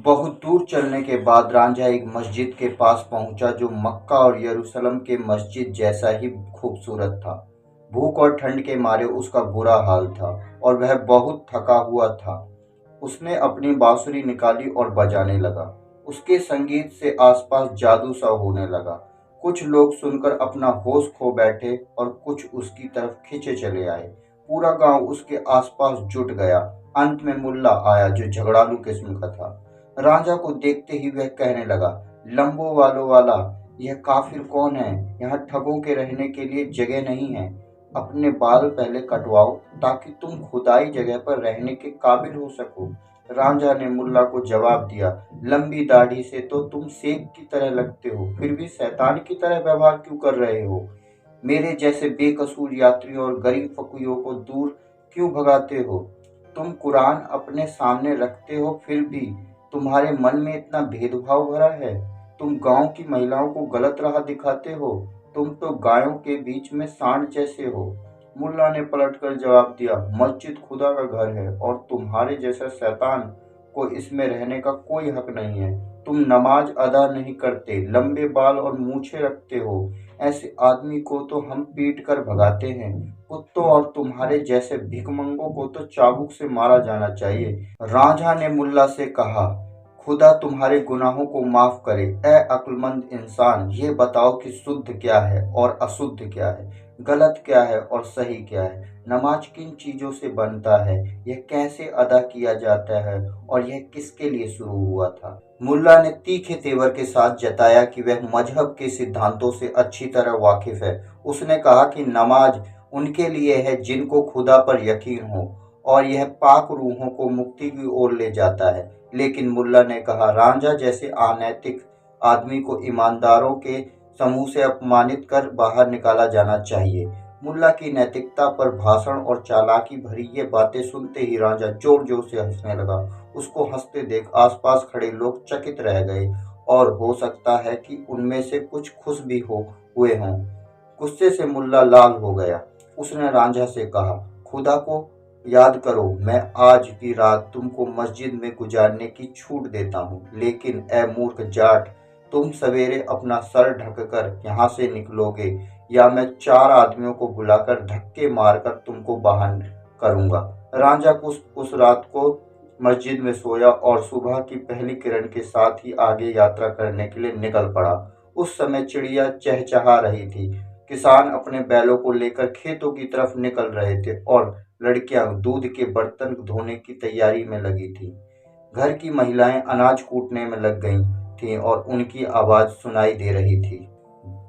बहुत दूर चलने के बाद रांझा एक मस्जिद के पास पहुंचा जो मक्का और यरूशलेम के मस्जिद जैसा ही खूबसूरत था। भूख और ठंड के मारे उसका बुरा हाल था और वह बहुत थका हुआ था। उसने अपनी बांसुरी निकाली और बजाने लगा। उसके संगीत से आसपास जादू सा होने लगा। कुछ लोग सुनकर अपना होश खो बैठे और कुछ उसकी तरफ खींचे चले आए। पूरा गांव उसके आसपास जुट गया। अंत में मुल्ला आया जो झगड़ालू किस्म का था। राजा को देखते ही वह कहने लगा, लंबो वालों वाला, यह काफिर कौन है? यहाँ ठगों के रहने के लिए जगह नहीं है। अपने बाल पहले कटवाओ ताकि तुम खुदाई जगह पर रहने के काबिल हो सको। रांझा ने मुल्ला को जवाब दिया, लंबी दाढ़ी से तो तुम शेख की तरह लगते हो, फिर भी शैतान की तरह व्यवहार क्यों कर रहे हो? मेरे जैसे बेकसूर यात्रियों और गरीब फकीरों को दूर क्यों भगाते हो? तुम कुरान अपने सामने रखते हो, फिर भी तुम्हारे मन में इतना भेदभाव भरा है। तुम गांव की महिलाओं को गलत राह दिखाते हो। तुम तो गायों के बीच में सांड जैसे हो। मुल्ला ने पलटकर जवाब दिया, मस्जिद खुदा का घर है और तुम्हारे जैसा शैतान को इसमें रहने का कोई हक नहीं है। तुम नमाज अदा नहीं करते, लंबे बाल और मूछें रखते हो। ऐसे आदमी को तो हम पीट कर भगाते हैं। कुत्तों और तुम्हारे जैसे भिखमंगों को तो चाबुक से मारा जाना चाहिए। रांझा ने मुल्ला से कहा, खुदा तुम्हारे गुनाहों को माफ करे। ए अक्लमंद इंसान, ये बताओ कि शुद्ध क्या है और अशुद्ध क्या है, गलत क्या है और सही क्या है? नमाज किन चीजों से बनता है, यह कैसे अदा किया जाता है और यह किसके लिए शुरू हुआ था? मुल्ला ने तीखे तेवर के साथ जताया कि वह मजहब के सिद्धांतों से अच्छी तरह वाकिफ है। उसने कहा कि नमाज उनके लिए है जिनको खुदा पर यकीन हो और यह पाक रूहों को मुक्ति की ओर ले जाता है। लेकिन मुल्ला ने कहा, रांझा जैसे अनैतिक आदमी को ईमानदारों के समूह से अपमानित कर बाहर निकाला जाना चाहिए। मुल्ला की नैतिकता पर भाषण और चालाकी भरी ये बातें सुनते ही रांझा जोर जोर से हंसने लगा। उसको हंसते देख आसपास खड़े लोग चकित रह गए और हो सकता है कि उनमें से कुछ खुश भी हुए हों। गुस्से से मुल्ला लाल हो गया। उसने रांझा से कहा, खुदा को याद करो, मैं आज की रात तुमको मस्जिद में गुजारने की छूट देता हूँ, लेकिन ए मूर्ख जाट, तुम सवेरे अपना सर ढककर यहाँ से निकलोगे या मैं 4 आदमियों को बुलाकर धक्के मारकर तुमको बाहर करूंगा। रांझा उस रात को मस्जिद में सोया और सुबह की पहली किरण के साथ ही आगे यात्रा करने के लिए निकल पड़ा। उस समय चिड़िया चहचहा रही थी। किसान अपने बैलों को लेकर खेतों की तरफ निकल रहे थे और लड़कियां दूध के बर्तन धोने की तैयारी में लगी थी। घर की महिलाएं अनाज कूटने में लग गई थीं और उनकी आवाज सुनाई दे रही थी।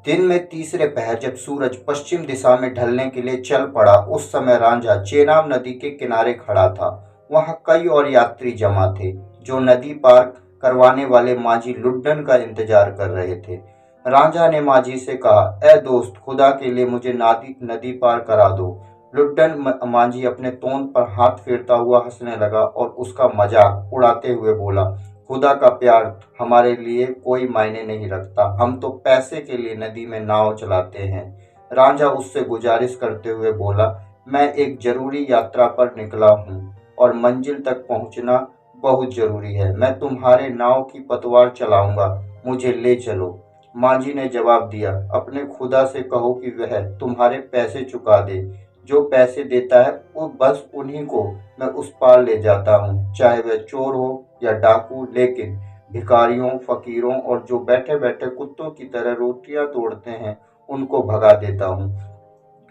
दिन में तीसरे पहर जब सूरज पश्चिम दिशा में ढलने के लिए चल पड़ा, उस समय रांझा चेनाब नदी के किनारे खड़ा था। वहां कई और यात्री जमा थे जो नदी पार करवाने वाले माझी लुड्डन का इंतजार कर रहे थे। रांझा ने माझी से कहा, ए दोस्त, खुदा के लिए मुझे नदी पार करा दो। लुड्डन माझी अपने तोंद पर हाथ फेरता हुआ हंसने लगा और उसका मजाक उड़ाते हुए बोला, खुदा का प्यार हमारे लिए कोई मायने नहीं रखता, हम तो पैसे के लिए नदी में नाव चलाते हैं। रांझा उससे गुजारिश करते हुए बोला, मैं एक जरूरी यात्रा पर निकला हूँ और मंजिल तक पहुँचना बहुत जरूरी है। मैं तुम्हारे नाव की पतवार चलाऊंगा, मुझे ले चलो। मांझी ने जवाब दिया, अपने खुदा से कहो कि वह तुम्हारे पैसे चुका दे। जो पैसे देता है वो बस उन्हीं को मैं उस पार ले जाता हूँ, चाहे वह चोर हो या डाकू। लेकिन भिखारियों, फकीरों और जो बैठे बैठे कुत्तों की तरह रोटियां तोड़ते हैं, उनको भगा देता हूँ।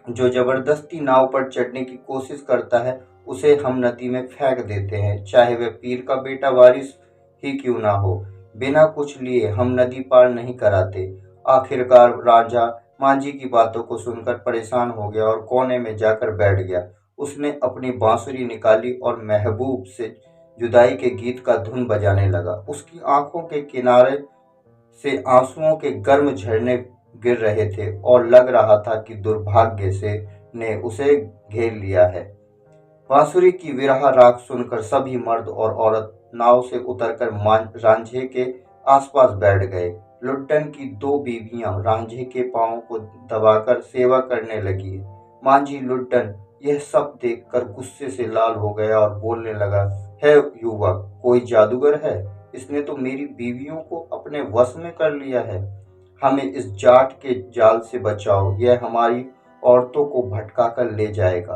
जो जबरदस्ती नाव पर चढ़ने की कोशिश करता है, उसे हम नदी में फेंक देते हैं, चाहे वह पीर का बेटा वारिस ही क्यों ना हो। बिना कुछ लिए हम नदी पार नहीं कराते। आखिरकार राजा मांझी की बातों को सुनकर परेशान हो गया और कोने में जाकर बैठ गया। उसने अपनी बांसुरी निकाली और महबूब से जुदाई के गीत का धुन बजाने लगा। उसकी आंखों के किनारे से आंसुओं के गर्म झरने गिर रहे थे और लग रहा था कि दुर्भाग्य से ने उसे घेर लिया है। बांसुरी की विरह राग सुनकर सभी मर्द और औरत नाव से उतरकर रांझे के आसपास बैठ गए। लुट्टन की 2 बीवियां रांझे के पांव को दबाकर सेवा करने लगी। मांझी लुट्टन यह सब देखकर गुस्से से लाल हो गया और बोलने लगा, है युवक, कोई जादूगर है? इसने तो मेरी बीवियों को अपने वश में कर लिया है। हमें इस जाट के जाल से बचाओ, यह हमारी औरतों को भटका कर ले जाएगा।